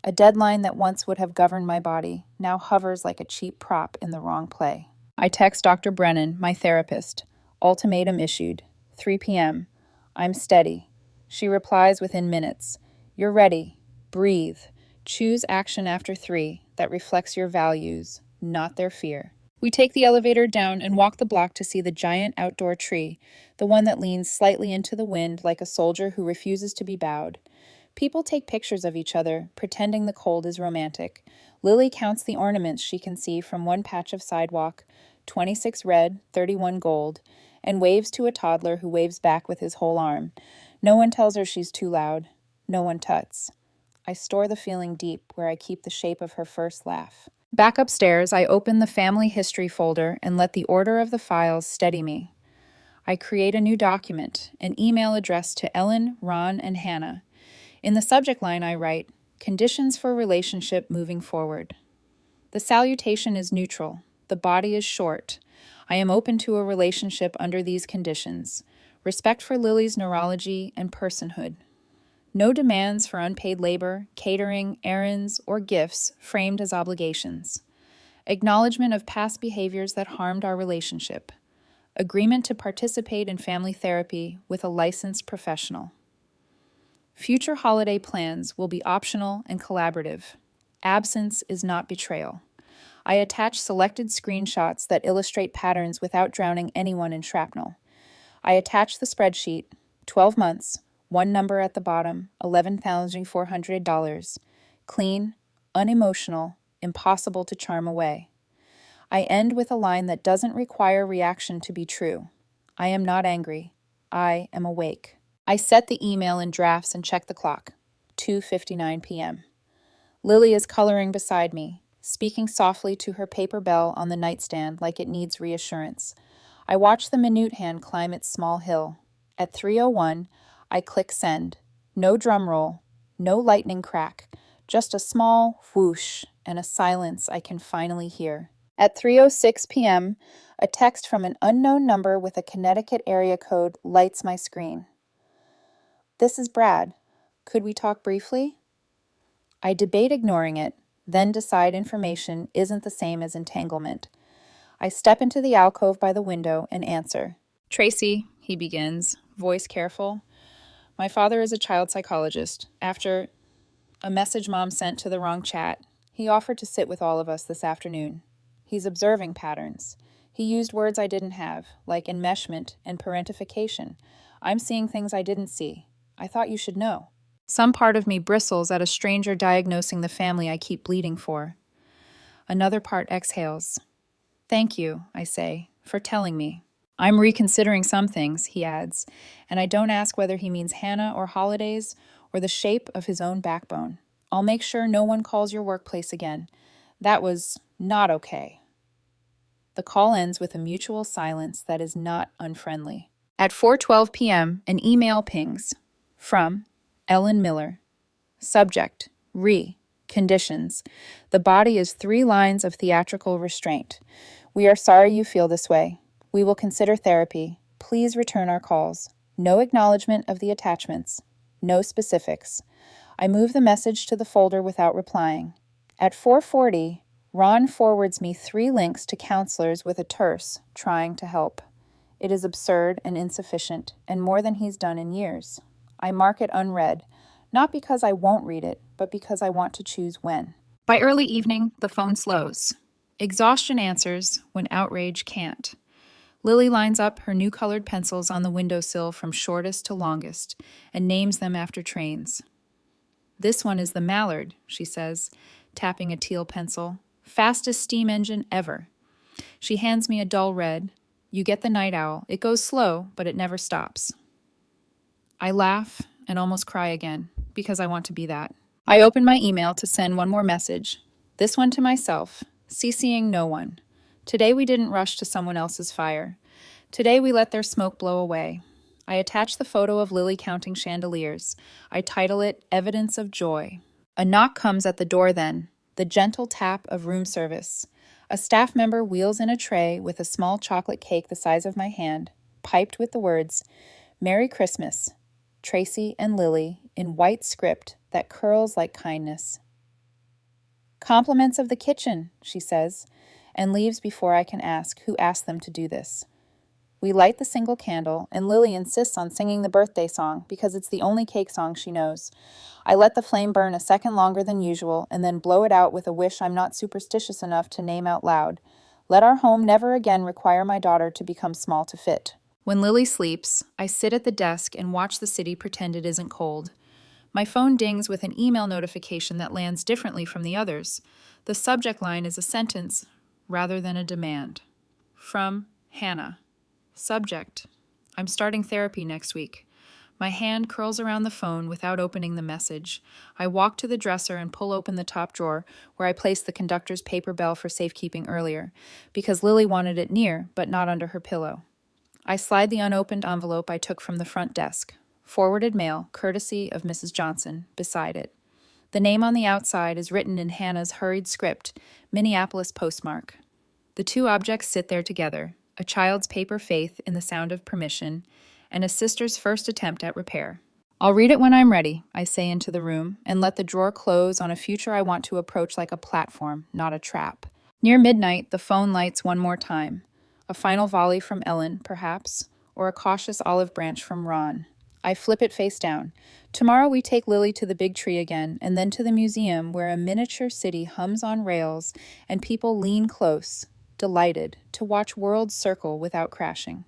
A deadline that once would have governed my body now hovers like a cheap prop in the wrong play. I text Dr. Brennan, my therapist. Ultimatum issued. 3 p.m. I'm steady. She replies within minutes. You're ready. Breathe. Choose action after 3 that reflects your values, not their fear. We take the elevator down and walk the block to see the giant outdoor tree, the one that leans slightly into the wind like a soldier who refuses to be bowed. People take pictures of each other, pretending the cold is romantic. Lily counts the ornaments she can see from one patch of sidewalk, 26 red, 31 gold, and waves to a toddler who waves back with his whole arm. No one tells her she's too loud. No one tuts. I store the feeling deep where I keep the shape of her first laugh. Back upstairs, I open the family history folder and let the order of the files steady me. I create a new document, an email addressed to Ellen, Ron, and Hannah. In the subject line, I write, Conditions for Relationship Moving Forward. The salutation is neutral. The body is short. I am open to a relationship under these conditions. Respect for Lily's neurology and personhood. No demands for unpaid labor, catering, errands, or gifts framed as obligations. Acknowledgement of past behaviors that harmed our relationship. Agreement to participate in family therapy with a licensed professional. Future holiday plans will be optional and collaborative. Absence is not betrayal. I attach selected screenshots that illustrate patterns without drowning anyone in shrapnel. I attach the spreadsheet, 12 months, one number at the bottom, $11,400. Clean, unemotional, impossible to charm away. I end with a line that doesn't require reaction to be true. I am not angry. I am awake. I set the email in drafts and check the clock. 2:59 p.m. Lily is coloring beside me, speaking softly to her paper bell on the nightstand like it needs reassurance. I watch the minute hand climb its small hill. At 3:01, I click send. No drum roll, no lightning crack, just a small whoosh and a silence I can finally hear. At 3:06 p.m., a text from an unknown number with a Connecticut area code lights my screen. This is Brad. Could we talk briefly? I debate ignoring it, then decide information isn't the same as entanglement. I step into the alcove by the window and answer. Tracy, he begins, voice careful. My father is a child psychologist. After a message Mom sent to the wrong chat, he offered to sit with all of us this afternoon. He's observing patterns. He used words I didn't have, like enmeshment and parentification. I'm seeing things I didn't see. I thought you should know. Some part of me bristles at a stranger diagnosing the family I keep bleeding for. Another part exhales. Thank you, I say, for telling me. I'm reconsidering some things, he adds, and I don't ask whether he means Hannah or holidays or the shape of his own backbone. I'll make sure no one calls your workplace again. That was not okay. The call ends with a mutual silence that is not unfriendly. At 4:12 p.m., an email pings. From Ellen Miller. Subject, conditions. The body is 3 lines of theatrical restraint. We are sorry you feel this way. We will consider therapy. Please return our calls. No acknowledgement of the attachments. No specifics. I move the message to the folder without replying. At 4:40, Ron forwards me 3 links to counselors with a terse, trying to help. It is absurd and insufficient, and more than he's done in years. I mark it unread, not because I won't read it, but because I want to choose when. By early evening, the phone slows. Exhaustion answers when outrage can't. Lily lines up her new colored pencils on the windowsill from shortest to longest and names them after trains. This one is the Mallard, she says, tapping a teal pencil. Fastest steam engine ever. She hands me a dull red. You get the night owl. It goes slow, but it never stops. I laugh and almost cry again, because I want to be that. I open my email to send one more message. This one to myself, CCing no one. Today we didn't rush to someone else's fire. Today we let their smoke blow away. I attach the photo of Lily counting chandeliers. I title it Evidence of Joy. A knock comes at the door then, the gentle tap of room service. A staff member wheels in a tray with a small chocolate cake the size of my hand, piped with the words, "Merry Christmas, Tracy and Lily," in white script that curls like kindness. "Compliments of the kitchen," she says, and leaves before I can ask who asked them to do this. We light the single candle, and Lily insists on singing the birthday song because it's the only cake song she knows. I let the flame burn a second longer than usual and then blow it out with a wish I'm not superstitious enough to name out loud. Let our home never again require my daughter to become small to fit. When Lily sleeps, I sit at the desk and watch the city pretend it isn't cold. My phone dings with an email notification that lands differently from the others. The subject line is a sentence rather than a demand. From Hannah. Subject: I'm starting therapy next week. My hand curls around the phone without opening the message. I walk to the dresser and pull open the top drawer where I placed the conductor's paper bell for safekeeping earlier, because Lily wanted it near, but not under her pillow. I slide the unopened envelope I took from the front desk, forwarded mail, courtesy of Mrs. Johnson, beside it. The name on the outside is written in Hannah's hurried script, Minneapolis postmark. The two objects sit there together, a child's paper faith in the sound of permission, and a sister's first attempt at repair. I'll read it when I'm ready, I say into the room, and let the drawer close on a future I want to approach like a platform, not a trap. Near midnight, the phone lights one more time. A final volley from Ellen, perhaps, or a cautious olive branch from Ron. I flip it face down. Tomorrow we take Lily to the big tree again, and then to the museum where a miniature city hums on rails and people lean close, delighted, to watch worlds circle without crashing.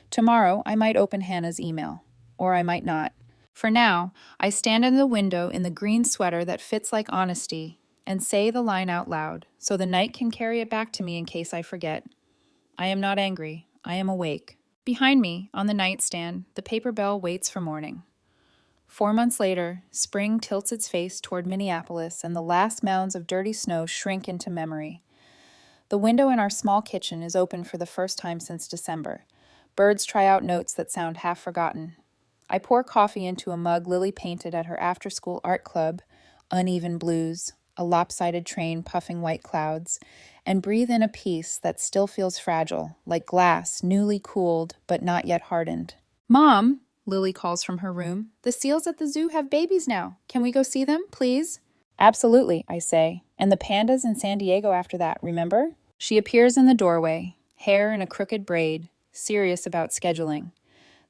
Tomorrow, I might open Hannah's email, or I might not. For now, I stand in the window in the green sweater that fits like honesty and say the line out loud, so the night can carry it back to me in case I forget. I am not angry. I am awake. Behind me, on the nightstand, the paper bell waits for morning. 4 months later, spring tilts its face toward Minneapolis, and the last mounds of dirty snow shrink into memory. The window in our small kitchen is open for the first time since December. Birds try out notes that sound half forgotten. I pour coffee into a mug Lily painted at her after-school art club, uneven blues, a lopsided train puffing white clouds, and breathe in a peace that still feels fragile, like glass newly cooled but not yet hardened. "Mom," Lily calls from her room, "the seals at the zoo have babies now. Can we go see them, please?" "Absolutely," I say. "And the pandas in San Diego after that, remember?" She appears in the doorway, hair in a crooked braid, serious about scheduling.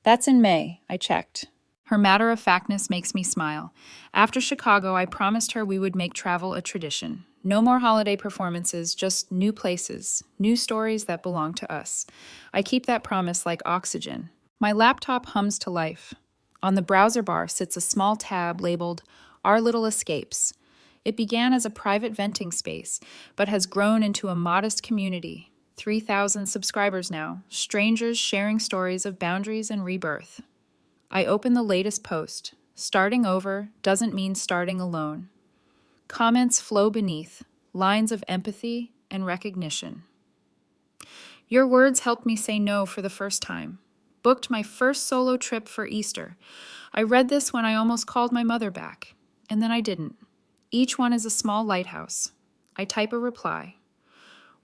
"That's in May," I checked. Her matter-of-factness makes me smile. After Chicago, I promised her we would make travel a tradition. No more holiday performances, just new places, new stories that belong to us. I keep that promise like oxygen. My laptop hums to life. On the browser bar sits a small tab labeled Our Little Escapes. It began as a private venting space, but has grown into a modest community. 3,000 subscribers now, strangers sharing stories of boundaries and rebirth. I open the latest post. Starting over doesn't mean starting alone. Comments flow beneath, lines of empathy and recognition. Your words helped me say no for the first time. Booked my first solo trip for Easter. I read this when I almost called my mother back, and then I didn't. Each one is a small lighthouse. I type a reply.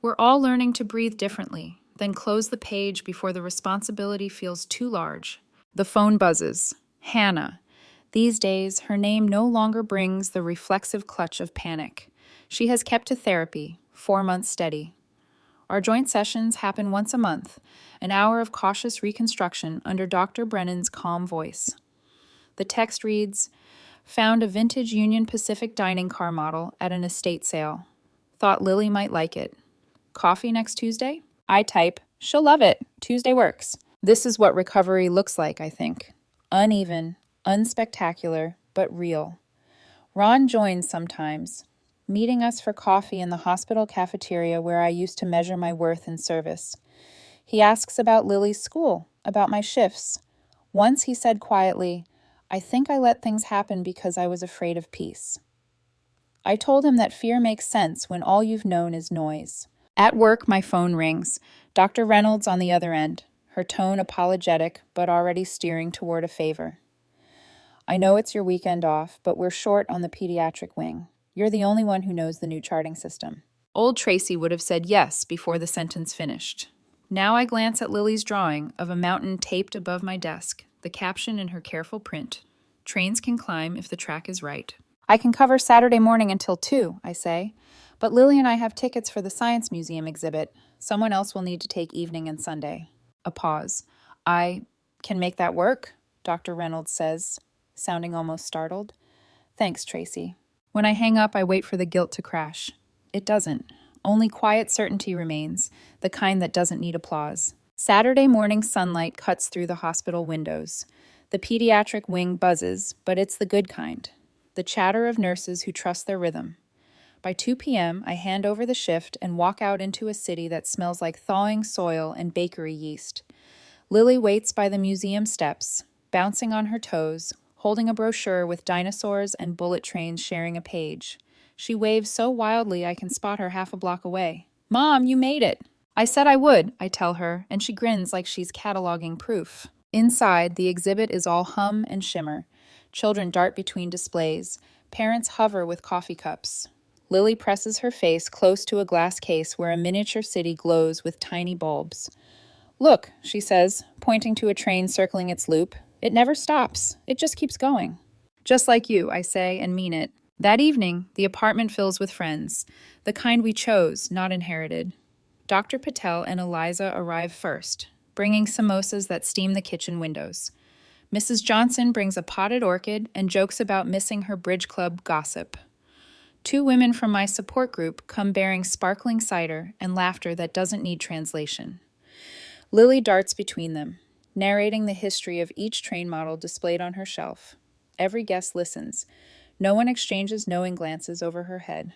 We're all learning to breathe differently, then close the page before the responsibility feels too large. The phone buzzes. Hannah. These days, her name no longer brings the reflexive clutch of panic. She has kept to therapy, 4 months steady. Our joint sessions happen once a month, an hour of cautious reconstruction under Dr. Brennan's calm voice. The text reads, "Found a vintage Union Pacific dining car model at an estate sale. Thought Lily might like it. Coffee next Tuesday?" I type, "She'll love it. Tuesday works." This is what recovery looks like, I think. Uneven, unspectacular, but real. Ron joins sometimes, meeting us for coffee in the hospital cafeteria where I used to measure my worth in service. He asks about Lily's school, about my shifts. Once he said quietly, "I think I let things happen because I was afraid of peace." I told him that fear makes sense when all you've known is noise. At work, my phone rings. Dr. Reynolds on the other end. her tone apologetic but already steering toward a favor. I know it's your weekend off, but we're short on the pediatric wing. You're the only one who knows the new charting system. Old Tracy would have said yes before the sentence finished. Now I glance at Lily's drawing of a mountain taped above my desk, the caption in her careful print. Trains can climb if the track is right. I can cover Saturday morning until 2, I say. But Lily and I have tickets for the Science Museum exhibit. Someone else will need to take evening and Sunday. A pause. I can make that work, Dr. Reynolds says, sounding almost startled. Thanks, Tracy. When I hang up, I wait for the guilt to crash. It doesn't. Only quiet certainty remains, the kind that doesn't need applause. Saturday morning sunlight cuts through the hospital windows. The pediatric wing buzzes, but it's the good kind. The chatter of nurses who trust their rhythm. By 2 p.m., I hand over the shift and walk out into a city that smells like thawing soil and bakery yeast. Lily waits by the museum steps, bouncing on her toes, holding a brochure with dinosaurs and bullet trains sharing a page. She waves so wildly I can spot her half a block away. Mom, you made it! I said I would, I tell her, and she grins like she's cataloging proof. Inside, the exhibit is all hum and shimmer. Children dart between displays. Parents hover with coffee cups. Lily presses her face close to a glass case where a miniature city glows with tiny bulbs. Look, she says, pointing to a train circling its loop. It never stops. It just keeps going. Just like you, I say, and mean it. That evening, the apartment fills with friends, the kind we chose, not inherited. Dr. Patel and Eliza arrive first, bringing samosas that steam the kitchen windows. Mrs. Johnson brings a potted orchid and jokes about missing her bridge club gossip. 2 women from my support group come bearing sparkling cider and laughter that doesn't need translation. Lily darts between them, narrating the history of each train model displayed on her shelf. Every guest listens. No one exchanges knowing glances over her head.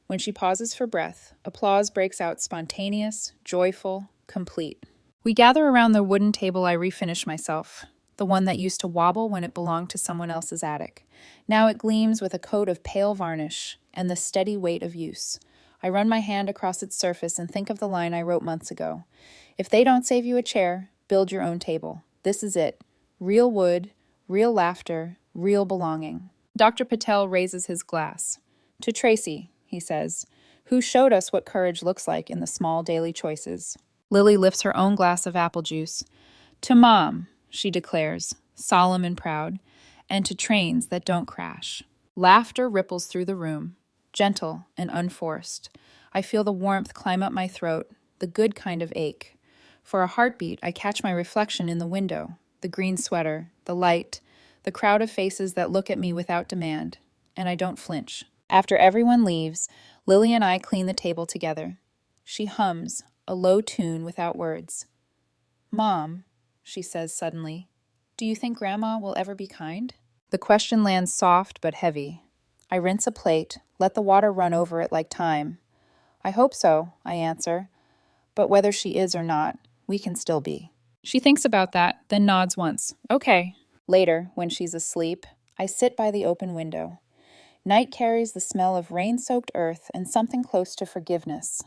When she pauses for breath, applause breaks out spontaneous, joyful, complete. We gather around the wooden table I refinish myself, the one that used to wobble when it belonged to someone else's attic. Now it gleams with a coat of pale varnish and the steady weight of use. I run my hand across its surface and think of the line I wrote months ago. If they don't save you a chair, build your own table. This is it. Real wood, real laughter, real belonging. Dr. Patel raises his glass. To Tracy, he says, who showed us what courage looks like in the small daily choices. Lily lifts her own glass of apple juice. To Mom, she declares, solemn and proud, and to trains that don't crash. Laughter ripples through the room, gentle and unforced. I feel the warmth climb up my throat, the good kind of ache. For a heartbeat, I catch my reflection in the window, the green sweater, the light, the crowd of faces that look at me without demand, and I don't flinch. After everyone leaves, Lily and I clean the table together. She hums, a low tune without words. Mom, she says suddenly, do you think Grandma will ever be kind? The question lands soft but heavy. I rinse a plate, let the water run over it like time. I hope so, I answer, but whether she is or not, we can still be. She thinks about that, then nods once. Okay. Later, when she's asleep, I sit by the open window. Night carries the smell of rain-soaked earth and something close to forgiveness.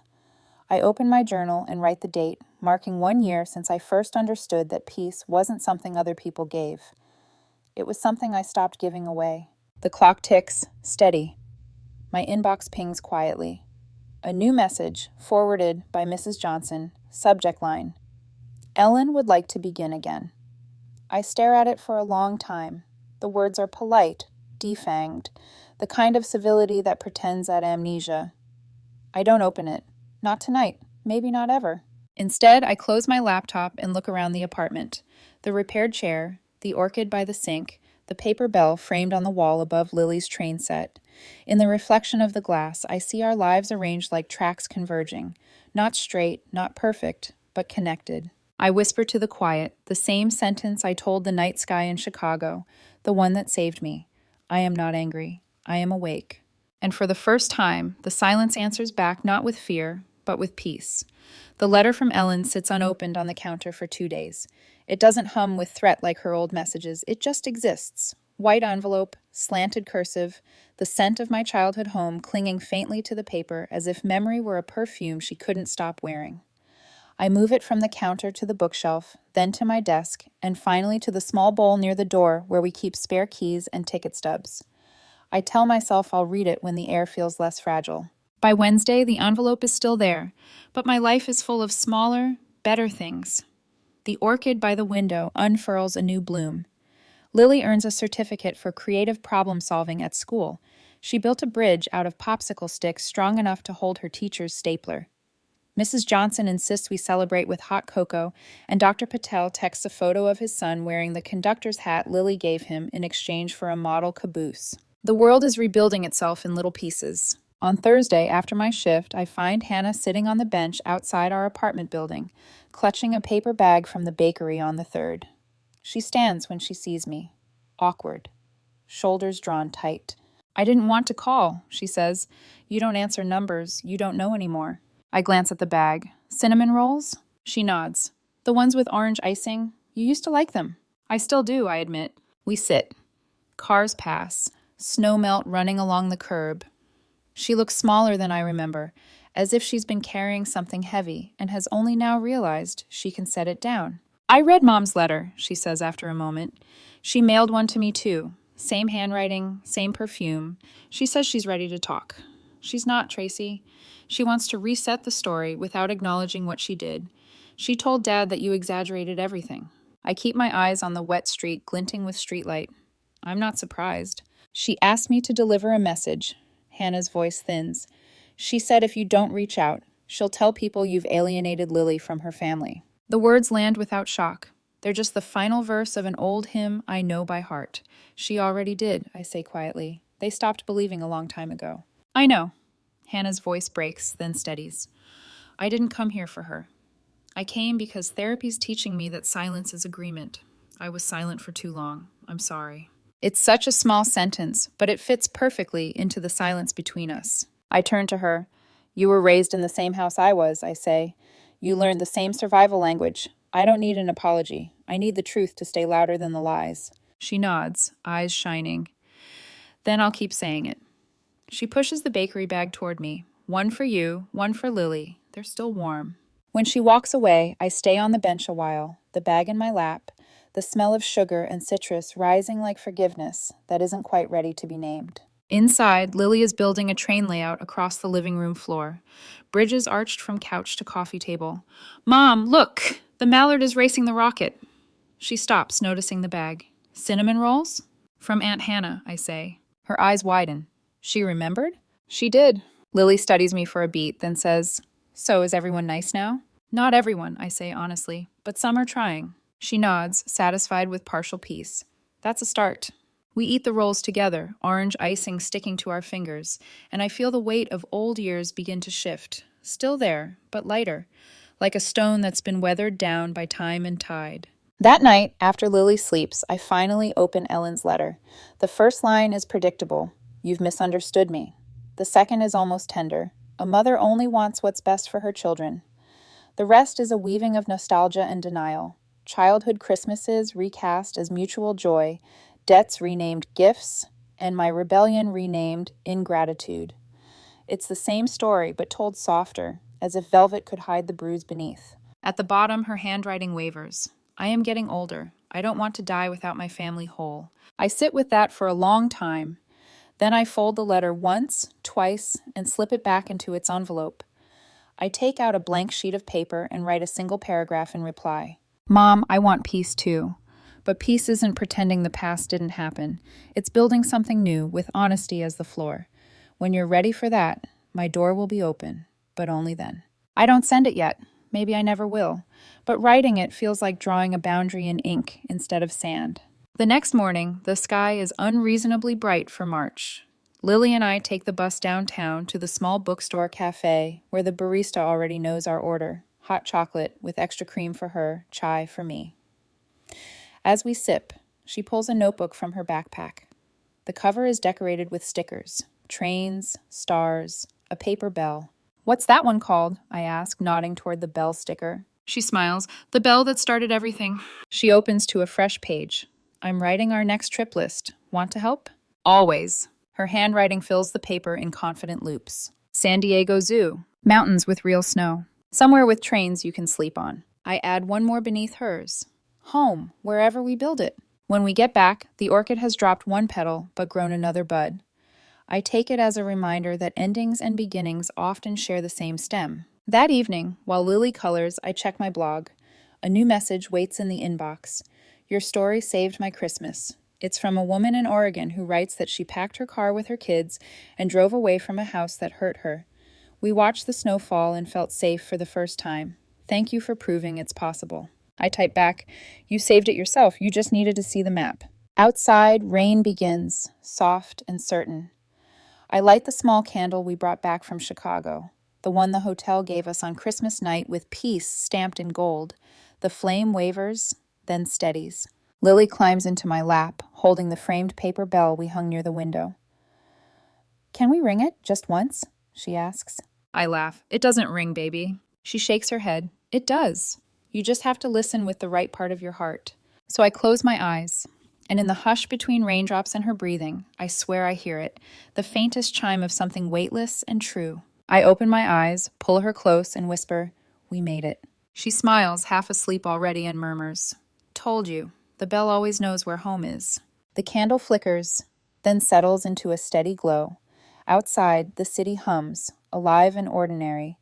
I open my journal and write the date, marking 1 year since I first understood that peace wasn't something other people gave. It was something I stopped giving away. The clock ticks, steady. My inbox pings quietly. A new message, forwarded by Mrs. Johnson, subject line. Ellen would like to begin again. I stare at it for a long time. The words are polite, defanged, the kind of civility that pretends at amnesia. I don't open it. Not tonight. Maybe not ever. Instead, I close my laptop and look around the apartment. The repaired chair, the orchid by the sink, the paper bell framed on the wall above Lily's train set. In the reflection of the glass, I see our lives arranged like tracks converging. Not straight, not perfect, but connected. I whisper to the quiet, the same sentence I told the night sky in Chicago, the one that saved me. I am not angry. I am awake. And for the first time, the silence answers back not with fear, but with peace. The letter from Ellen sits unopened on the counter for 2 days. It doesn't hum with threat like her old messages. It just exists. White envelope, slanted cursive, the scent of my childhood home clinging faintly to the paper as if memory were a perfume she couldn't stop wearing. I move it from the counter to the bookshelf, then to my desk, and finally to the small bowl near the door where we keep spare keys and ticket stubs. I tell myself I'll read it when the air feels less fragile. By Wednesday, the envelope is still there, but my life is full of smaller, better things. The orchid by the window unfurls a new bloom. Lily earns a certificate for creative problem solving at school. She built a bridge out of popsicle sticks strong enough to hold her teacher's stapler. Mrs. Johnson insists we celebrate with hot cocoa, and Dr. Patel texts a photo of his son wearing the conductor's hat Lily gave him in exchange for a model caboose. The world is rebuilding itself in little pieces. On Thursday, after my shift, I find Hannah sitting on the bench outside our apartment building, clutching a paper bag from the bakery on the 3rd. She stands when she sees me, awkward, shoulders drawn tight. "I didn't want to call," she says. "You don't answer numbers. You don't know anymore." I glance at the bag. "Cinnamon rolls?" She nods. "The ones with orange icing? You used to like them." "I still do," I admit. We sit. Cars pass. Snow melt running along the curb. She looks smaller than I remember, as if she's been carrying something heavy and has only now realized she can set it down. "I read Mom's letter," she says after a moment. "She mailed one to me too. Same handwriting, same perfume. She says she's ready to talk." She's not, Tracy. She wants to reset the story without acknowledging what she did. She told Dad that you exaggerated everything. I keep my eyes on the wet street glinting with streetlight. I'm not surprised. She asked me to deliver a message. Hannah's voice thins. She said if you don't reach out, she'll tell people you've alienated Lily from her family. The words land without shock. They're just the final verse of an old hymn I know by heart. She already did, I say quietly. They stopped believing a long time ago. I know. Hannah's voice breaks, then steadies. I didn't come here for her. I came because therapy's teaching me that silence is agreement. I was silent for too long. I'm sorry. It's such a small sentence, but it fits perfectly into the silence between us. I turn to her. You were raised in the same house I was, I say. You learned the same survival language. I don't need an apology. I need the truth to stay louder than the lies. She nods, eyes shining. Then I'll keep saying it. She pushes the bakery bag toward me. One for you, one for Lily. They're still warm. When she walks away, I stay on the bench a while, the bag in my lap, the smell of sugar and citrus rising like forgiveness that isn't quite ready to be named. Inside, Lily is building a train layout across the living room floor. Bridges arched from couch to coffee table. Mom, look! The mallard is racing the rocket. She stops, noticing the bag. Cinnamon rolls? From Aunt Hannah, I say. Her eyes widen. She remembered? She did. Lily studies me for a beat, then says, So is everyone nice now? Not everyone, I say honestly, but some are trying. She nods, satisfied with partial peace. That's a start. We eat the rolls together, orange icing sticking to our fingers, and I feel the weight of old years begin to shift. Still there, but lighter, like a stone that's been weathered down by time and tide. That night, after Lily sleeps, I finally open Ellen's letter. The first line is predictable. You've misunderstood me. The second is almost tender. A mother only wants what's best for her children. The rest is a weaving of nostalgia and denial. Childhood Christmases recast as mutual joy, debts renamed gifts, and my rebellion renamed ingratitude. It's the same story, but told softer, as if velvet could hide the bruise beneath. At the bottom, her handwriting wavers. I am getting older. I don't want to die without my family whole. I sit with that for a long time. Then I fold the letter once, twice, and slip it back into its envelope. I take out a blank sheet of paper and write a single paragraph in reply. Mom, I want peace too. But peace isn't pretending the past didn't happen. It's building something new with honesty as the floor. When you're ready for that, my door will be open, but only then. I don't send it yet. Maybe I never will. But writing it feels like drawing a boundary in ink instead of sand. The next morning, the sky is unreasonably bright for March. Lily and I take the bus downtown to the small bookstore cafe where the barista already knows our order. Hot chocolate with extra cream for her, chai for me. As we sip, she pulls a notebook from her backpack. The cover is decorated with stickers, trains, stars, a paper bell. What's that one called? I ask, nodding toward the bell sticker. She smiles. The bell that started everything. She opens to a fresh page. I'm writing our next trip list. Want to help? Always. Her handwriting fills the paper in confident loops. San Diego Zoo. Mountains with real snow. Somewhere with trains you can sleep on. I add one more beneath hers. Home, wherever we build it. When we get back, the orchid has dropped one petal but grown another bud. I take it as a reminder that endings and beginnings often share the same stem. That evening, while Lily colors, I check my blog. A new message waits in the inbox. Your story saved my Christmas. It's from a woman in Oregon who writes that she packed her car with her kids and drove away from a house that hurt her. We watched the snow fall and felt safe for the first time. Thank you for proving it's possible. I type back, you saved it yourself, you just needed to see the map. Outside, rain begins, soft and certain. I light the small candle we brought back from Chicago, the one the hotel gave us on Christmas night with peace stamped in gold. The flame wavers, then steadies. Lily climbs into my lap, holding the framed paper bell we hung near the window. Can we ring it, just once? She asks. I laugh. It doesn't ring, baby. She shakes her head. It does. You just have to listen with the right part of your heart. So I close my eyes, and in the hush between raindrops and her breathing, I swear I hear it, the faintest chime of something weightless and true. I open my eyes, pull her close, and whisper, we made it. She smiles, half asleep already, and murmurs, told you, the bell always knows where home is. The candle flickers, then settles into a steady glow. Outside, the city hums, alive and ordinary.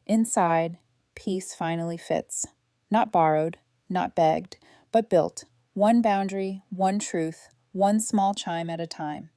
Inside, peace finally fits. Not borrowed, not begged, but built. One boundary, one truth, one small chime at a time.